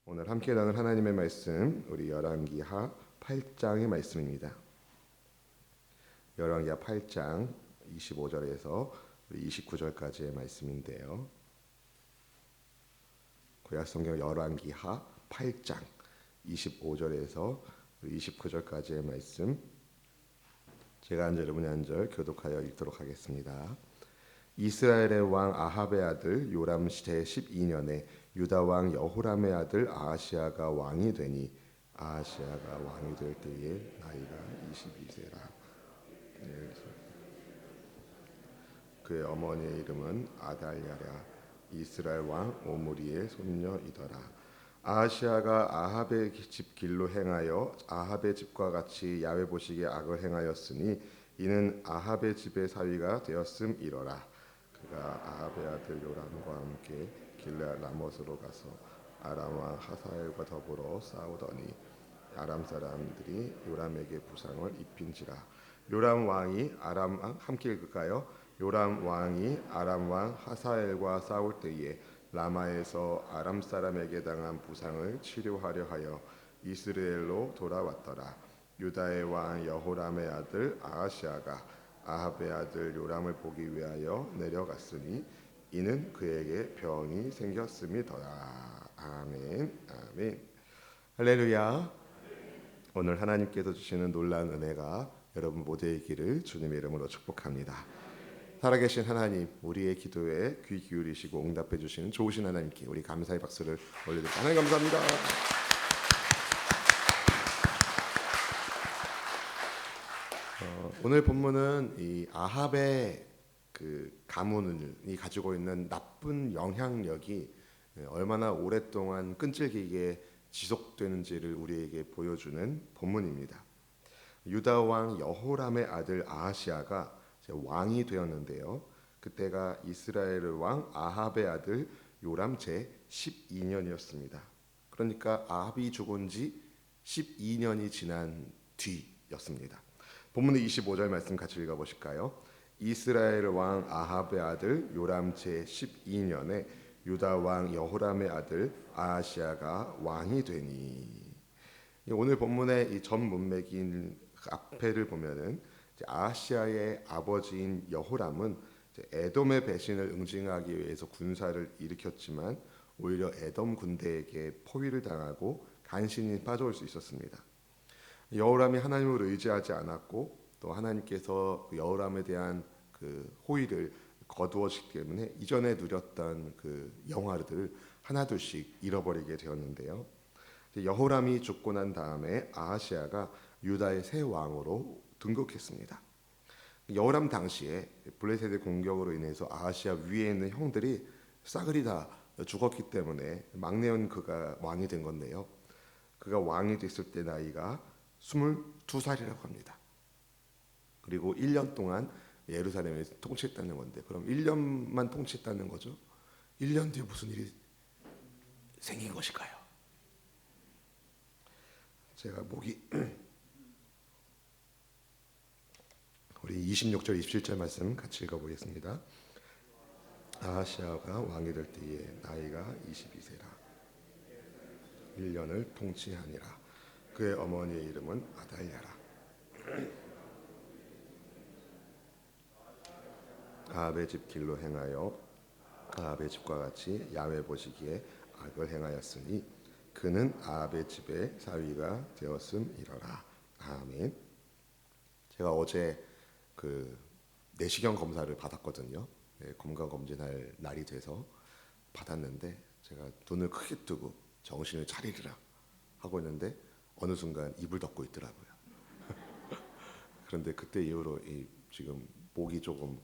오늘 함께 나눌 하나님의 말씀, 우리 열왕기하 8장의 말씀입니다. 열왕기하 8장 25절에서 29절까지의 말씀인데요. 구약성경 열왕기하 8장 25절에서 29절까지의 말씀, 제가 한 절 여러분이 한 절 교독하여 읽도록 하겠습니다. 이스라엘의 왕 아합의 아들 요람 제 12년에 유다 왕 여호람의 아들 아하시아가 왕이 되니 아하시아가 왕이 될 때에 나이가 22세라. 그의 어머니의 이름은 아달랴라. 이스라엘 왕 오므리의 손녀이더라. 아하시아가 아합의 집 길로 행하여 아합의 집과 같이 야훼 보시기에 악을 행하였으니 이는 아합의 집의 사위가 되었음이러라. 그가 아합의 아들 요람과 함께 길르앗 라못으로 가서 아람 왕 하사엘과 더불어 싸우더니 아람 사람들이 요람에게 부상을 입힌지라. 요람 왕이 아람 왕 함께 읽을까요? 요람 왕이 아람 왕 하사엘과 싸울 때에 라마에서 아람 사람에게 당한 부상을 치료하려 하여 이스라엘로 돌아왔더라. 유다의 왕 여호람의 아들 아하시아가 아합의 아들 요람을 보기 위하여 내려갔으니 이는 그에게 병이 생겼음이더라. 아멘. 아멘. 할렐루야. 오늘 하나님께서 주시는 놀라운 은혜가 여러분 모두의 길을 주님의 이름으로 축복합니다. 살아계신 하나님, 우리의 기도에 귀 기울이시고 응답해 주시는 좋으신 하나님께 우리 감사의 박수를 올려드립니다. 하나님 감사합니다. 오늘 본문은 이 아합의 그 가문이 가지고 있는 나쁜 영향력이 얼마나 오랫동안 끈질기게 지속되는지를 우리에게 보여주는 본문입니다. 유다 왕 여호람의 아들 아하시아가 왕이 되었는데요. 그때가 이스라엘 왕 아합의 아들 요람 제 12년이었습니다. 그러니까 아합이 죽은 지 12년이 지난 뒤였습니다. 본문의 25절 말씀 같이 읽어보실까요? 이스라엘 왕 아합의 아들 요람 제 12년에 유다 왕 여호람의 아들 아하시아가 왕이 되니. 오늘 본문의 이 전 문맥인 앞에를 보면은 아하시아의 아버지인 여호람은 에돔의 배신을 응징하기 위해서 군사를 일으켰지만 오히려 에돔 군대에게 포위를 당하고 간신히 빠져올 수 있었습니다. 여호람이 하나님을 의지하지 않았고 또 하나님께서 여호람에 대한 그 호의를 거두었기 때문에 이전에 누렸던 그 영화들을 하나둘씩 잃어버리게 되었는데요. 여호람이 죽고 난 다음에 아하시아가 유다의 새 왕으로 등극했습니다. 여호람 당시에 블레셋의 공격으로 인해서 아하시아 위에 있는 형들이 싸그리 다 죽었기 때문에 막내인 그가 왕이 된 건데요. 그가 왕이 됐을 때 나이가 22살이라고 합니다. 그리고 1년 동안 예루살렘을 통치했다는 건데, 그럼 1년만 통치했다는 거죠. 1년 뒤에 무슨 일이 생긴 것일까요? 제가 목이 우리 26절 27절 말씀 같이 읽어보겠습니다. 아하시아가 왕이 될 때에 나이가 22세라. 1년을 통치하니라. 그의 어머니의 이름은 아달랴라. 아합의 집 길로 행하여 아합의 집과 같이 야훼 보시기에 악을 행하였으니 그는 아합의 집의 사위가 되었음이러라. 아멘. 제가 어제 그 내시경 검사를 받았거든요. 건강 검진할 날이 돼서 받았는데 제가 눈을 크게 뜨고 정신을 차리리라 하고 있는데 어느 순간 입을 덮고 있더라고요. 그런데 그때 이후로 지금 목이 조금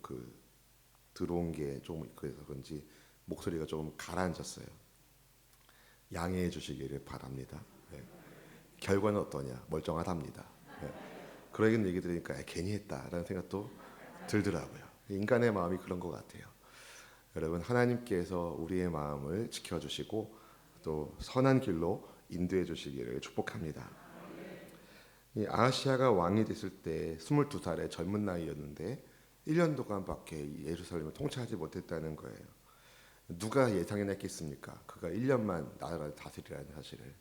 들어온 게 좀 그래서 그런지 목소리가 조금 가라앉았어요. 양해해 주시기를 바랍니다. 네. 결과는 어떠냐? 멀쩡하답니다. 네. 그런 얘기 들으니까 괜히 했다라는 생각도 들더라고요. 인간의 마음이 그런 것 같아요. 여러분, 하나님께서 우리의 마음을 지켜주시고 또 선한 길로 인도해 주시기를 축복합니다. 이 아하시아가 왕이 됐을 때 22살의 젊은 나이였는데 1년 동안밖에 예루살렘을 통치하지 못했다는 거예요. 누가 예상해냈겠습니까? 그가 1년만 나라를 다스리라는 사실을.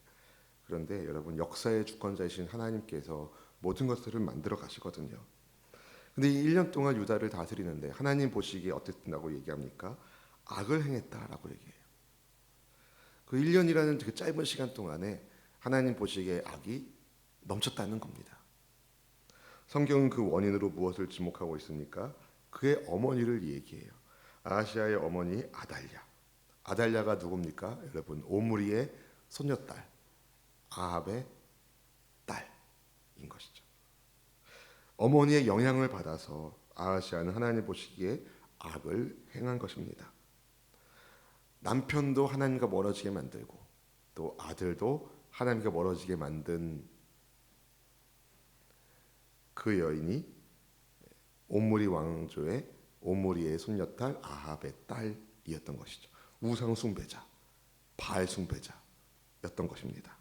그런데 여러분, 역사의 주권자이신 하나님께서 모든 것들을 만들어 가시거든요. 근데 이 1년 동안 유다를 다스리는데 하나님 보시기에 어땠다고 얘기합니까? 악을 행했다라고 얘기해요. 그 1년이라는 그 짧은 시간 동안에 하나님 보시기에 악이 넘쳤다는 겁니다. 성경은 그 원인으로 무엇을 지목하고 있습니까? 그의 어머니를 얘기해요. 아하시아의 어머니 아달랴. 아달랴가 누굽니까? 여러분, 오므리의 손녀딸, 아합의 딸인 것이죠. 어머니의 영향을 받아서 아하시아는 하나님 보시기에 악을 행한 것입니다. 남편도 하나님과 멀어지게 만들고 또 아들도 하나님과 멀어지게 만든 그 여인이 오므리 왕조의 오므리의 손녀딸 아합의 딸이었던 것이죠. 우상 숭배자, 바알 숭배자였던 것입니다.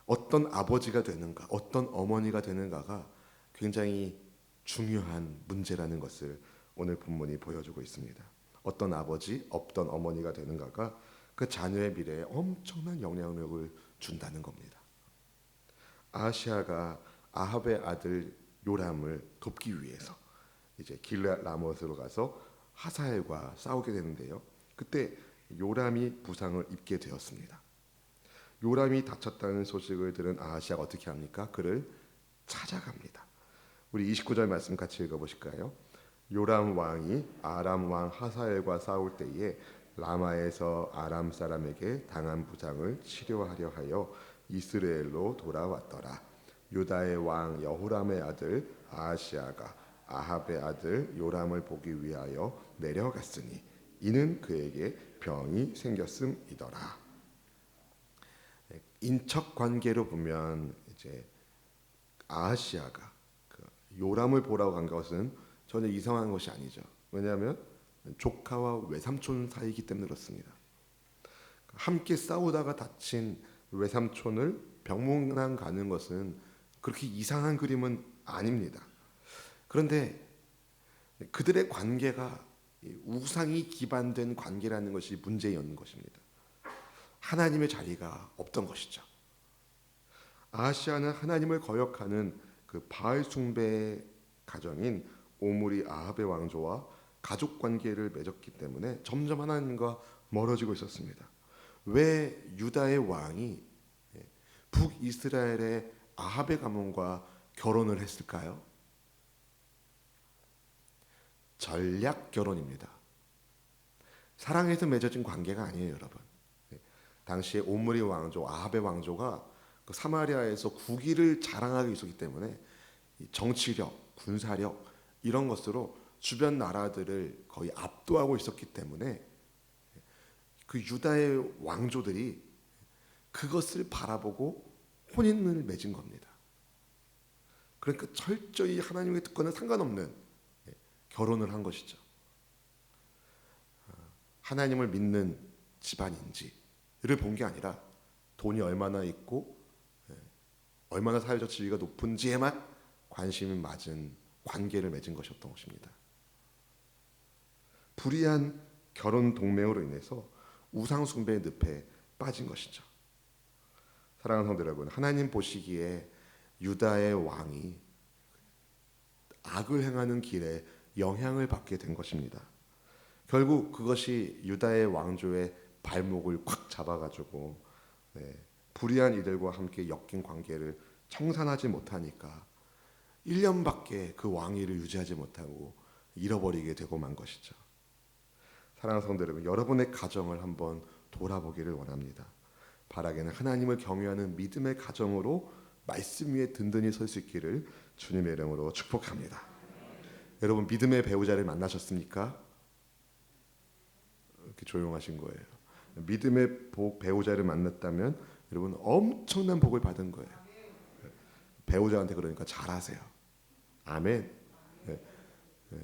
어떤 아버지가 되는가, 어떤 어머니가 되는가가 굉장히 중요한 문제라는 것을 오늘 본문이 보여주고 있습니다. 어떤 아버지, 어떤 어머니가 되는가가 그 자녀의 미래에 엄청난 영향력을 준다는 겁니다. 아하시아가 아합의 아들 요람을 돕기 위해서 이제 길르앗 라못으로 가서 하사엘과 싸우게 되는데요. 그때 요람이 부상을 입게 되었습니다. 요람이 다쳤다는 소식을 들은 아하시아가 어떻게 합니까? 그를 찾아갑니다. 우리 29절 말씀 같이 읽어보실까요? 요람 왕이 아람 왕 하사엘과 싸울 때에 라마에서 아람 사람에게 당한 부상을 치료하려 하여 이스라엘로 돌아왔더라. 유다의 왕 여호람의 아들 아하시아가 아합의 아들 요람을 보기 위하여 내려갔으니 이는 그에게 병이 생겼음이더라. 인척 관계로 보면 이제 아하시아가 그 요람을 보라고 간 것은 전혀 이상한 것이 아니죠. 왜냐하면 조카와 외삼촌 사이이기 때문에 그렇습니다. 함께 싸우다가 다친 외삼촌을 병문안 가는 것은 그렇게 이상한 그림은 아닙니다. 그런데 그들의 관계가 우상이 기반된 관계라는 것이 문제였는 것입니다. 하나님의 자리가 없던 것이죠. 아하시아는 하나님을 거역하는 그 바알 숭배의 가정인 오므리 아합의 왕조와 가족 관계를 맺었기 때문에 점점 하나님과 멀어지고 있었습니다. 왜 유다의 왕이 북이스라엘의 아합의 가문과 결혼을 했을까요? 전략 결혼입니다. 사랑해서 맺어진 관계가 아니에요, 여러분. 당시에 오므리 왕조, 아합의 왕조가 그 사마리아에서 국위를 자랑하고 있었기 때문에 정치력, 군사력 이런 것으로 주변 나라들을 거의 압도하고 있었기 때문에 그 유다의 왕조들이 그것을 바라보고 혼인을 맺은 겁니다. 그러니까 철저히 하나님의 뜻과는 상관없는 결혼을 한 것이죠. 하나님을 믿는 집안인지를 본 게 아니라 돈이 얼마나 있고 얼마나 사회적 지위가 높은지에만 관심이 맞은 관계를 맺은 것이었던 것입니다. 불의한 결혼 동맹으로 인해서 우상 숭배의 늪에 빠진 것이죠. 사랑하는 성도 여러분, 하나님 보시기에 유다의 왕이 악을 행하는 길에 영향을 받게 된 것입니다. 결국 그것이 유다의 왕조의 발목을 콱 잡아가지고 불의한 이들과 함께 엮인 관계를 청산하지 못하니까 1년밖에 그 왕위를 유지하지 못하고 잃어버리게 되고 만 것이죠. 사랑하는 성도 여러분, 여러분의 가정을 한번 돌아보기를 원합니다. 바라기는 하나님을 경외하는 믿음의 가정으로 말씀 위에 든든히 설 수 있기를 주님의 이름으로 축복합니다. 여러분, 믿음의 배우자를 만나셨습니까? 이렇게 조용하신 거예요. 믿음의 배우자를 만났다면 여러분 엄청난 복을 받은 거예요. 배우자한테 그러니까 잘하세요. 아멘. 네. 네.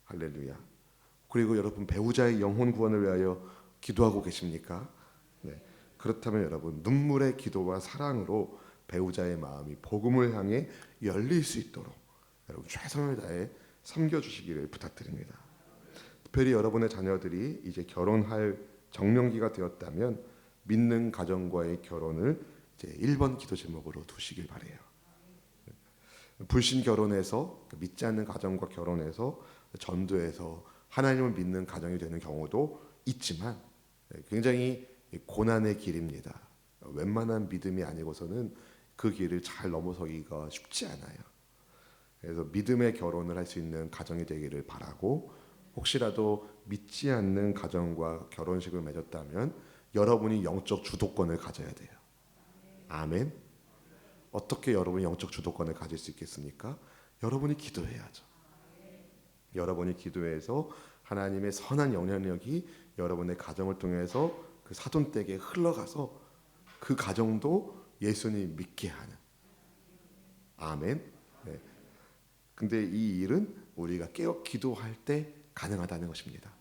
할렐루야. 그리고 여러분, 배우자의 영혼 구원을 위하여 기도하고 계십니까? 네. 그렇다면 여러분, 눈물의 기도와 사랑으로 배우자의 마음이 복음을 향해 열릴 수 있도록 여러분 최선을 다해 섬겨주시기를 부탁드립니다. 특별히 여러분의 자녀들이 이제 결혼할 정년기가 되었다면 믿는 가정과의 결혼을 이제 1번 기도 제목으로 두시길 바래요. 불신 결혼해서 믿지 않는 가정과 결혼해서 전도해서 하나님을 믿는 가정이 되는 경우도 있지만 굉장히 고난의 길입니다. 웬만한 믿음이 아니고서는 그 길을 잘 넘어서기가 쉽지 않아요. 그래서 믿음의 결혼을 할 수 있는 가정이 되기를 바라고, 혹시라도 믿지 않는 가정과 결혼식을 맺었다면 여러분이 영적 주도권을 가져야 돼요. 아멘. 어떻게 여러분이 영적 주도권을 가질 수 있겠습니까? 여러분이 기도해야죠. 여러분이 기도해서 하나님의 선한 영향력이 여러분의 가정을 통해서 그 사돈댁에 흘러가서 그 가정도 예수님 믿게 하는. 아멘. 네. 근데 이 일은 우리가 깨어 기도할 때 가능하다는 것입니다.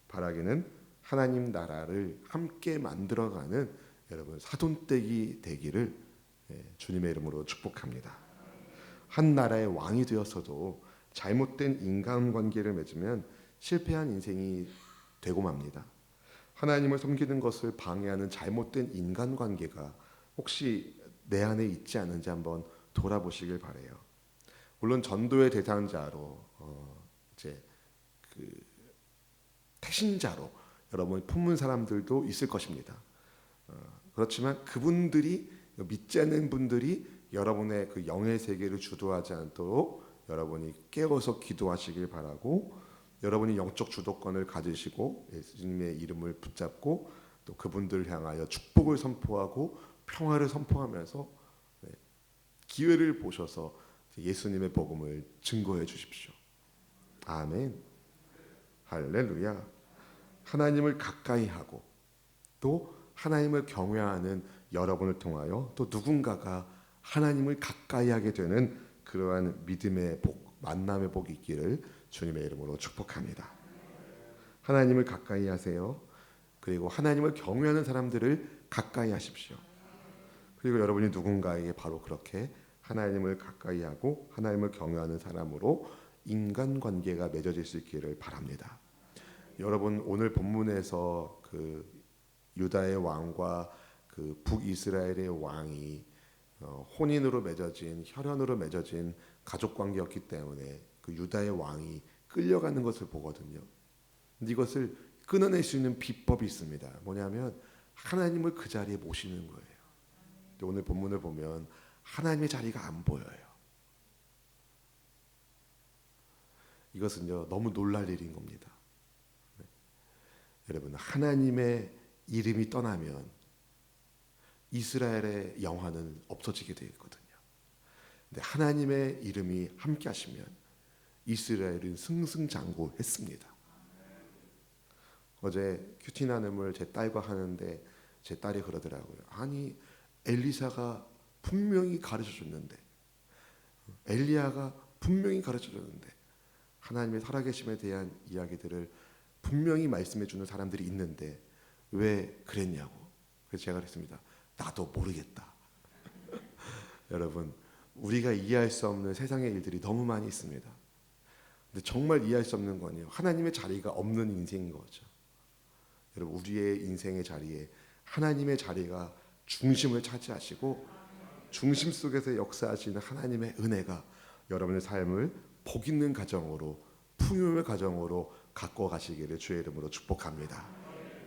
바라기는 하나님 나라를 함께 만들어가는 여러분 사돈댁이 되기를 주님의 이름으로 축복합니다. 한 나라의 왕이 되었어도 잘못된 인간관계를 맺으면 실패한 인생이 되고 맙니다. 하나님을 섬기는 것을 방해하는 잘못된 인간관계가 혹시 내 안에 있지 않은지 한번 돌아보시길 바래요. 물론 전도의 대상자로 이제 그 태신자로 여러분 품은 사람들도 있을 것입니다. 그렇지만 그분들이 믿지 않는 분들이 여러분의 그 영의 세계를 주도하지 않도록 여러분이 깨워서 기도하시길 바라고, 여러분이 영적 주도권을 가지시고 예수님의 이름을 붙잡고 또 그분들을 향하여 축복을 선포하고 평화를 선포하면서 기회를 보셔서 예수님의 복음을 증거해 주십시오. 아멘. 할렐루야. 하나님을 가까이 하고 또 하나님을 경외하는 여러분을 통하여 또 누군가가 하나님을 가까이 하게 되는 그러한 믿음의 복, 만남의 복이 있기를 주님의 이름으로 축복합니다. 하나님을 가까이 하세요. 그리고 하나님을 경외하는 사람들을 가까이 하십시오. 그리고 여러분이 누군가에게 바로 그렇게 하나님을 가까이 하고 하나님을 경외하는 사람으로 인간관계가 맺어질 수 있기를 바랍니다. 여러분 오늘 본문에서 그 유다의 왕과 그 북이스라엘의 왕이 혼인으로 맺어진 혈연으로 맺어진 가족관계였기 때문에 그 유다의 왕이 끌려가는 것을 보거든요. 근데 이것을 끊어낼 수 있는 비법이 있습니다. 뭐냐면 하나님을 그 자리에 모시는 거예요. 오늘 본문을 보면 하나님의 자리가 안 보여요. 이것은요 너무 놀랄 일인 겁니다. 여러분 하나님의 이름이 떠나면 이스라엘의 영화는 없어지게 되어 있거든요. 근데 하나님의 이름이 함께 하시면 이스라엘은 승승장구했습니다. 어제 큐티 나눔을 제 딸과 하는데 제 딸이 그러더라고요. 아니 엘리사가 분명히 가르쳐줬는데, 엘리야가 분명히 가르쳐줬는데 하나님의 살아계심에 대한 이야기들을 분명히 말씀해주는 사람들이 있는데 왜 그랬냐고. 그래서 제가 그랬습니다. 나도 모르겠다. 여러분 우리가 이해할 수 없는 세상의 일들이 너무 많이 있습니다. 근데 정말 이해할 수 없는 건요 하나님의 자리가 없는 인생인 거죠. 여러분 우리의 인생의 자리에 하나님의 자리가 중심을 차지하시고 중심 속에서 역사하시는 하나님의 은혜가 여러분의 삶을 복 있는 가정으로 풍요의 가정으로 갖고 가시기를 주의 이름으로 축복합니다.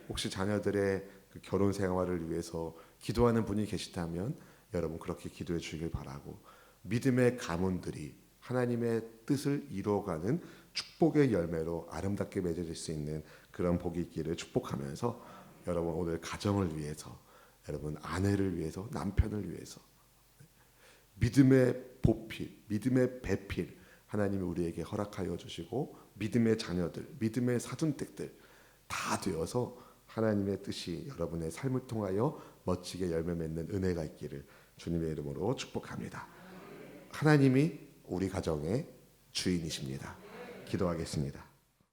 혹시 자녀들의 그 결혼 생활을 위해서 기도하는 분이 계시다면 여러분 그렇게 기도해 주시길 바라고, 믿음의 가문들이 하나님의 뜻을 이루어가는 축복의 열매로 아름답게 맺어질 수 있는 그런 복이 있기를 축복하면서 여러분 오늘 가정을 위해서, 여러분 아내를 위해서, 남편을 위해서 믿음의 보필, 믿음의 배필 하나님이 우리에게 허락하여 주시고 믿음의 자녀들, 믿음의 사돈댁들 다 되어서 하나님의 뜻이 여러분의 삶을 통하여 멋지게 열매 맺는 은혜가 있기를 주님의 이름으로 축복합니다. 하나님이 우리 가정의 주인이십니다. 기도하겠습니다.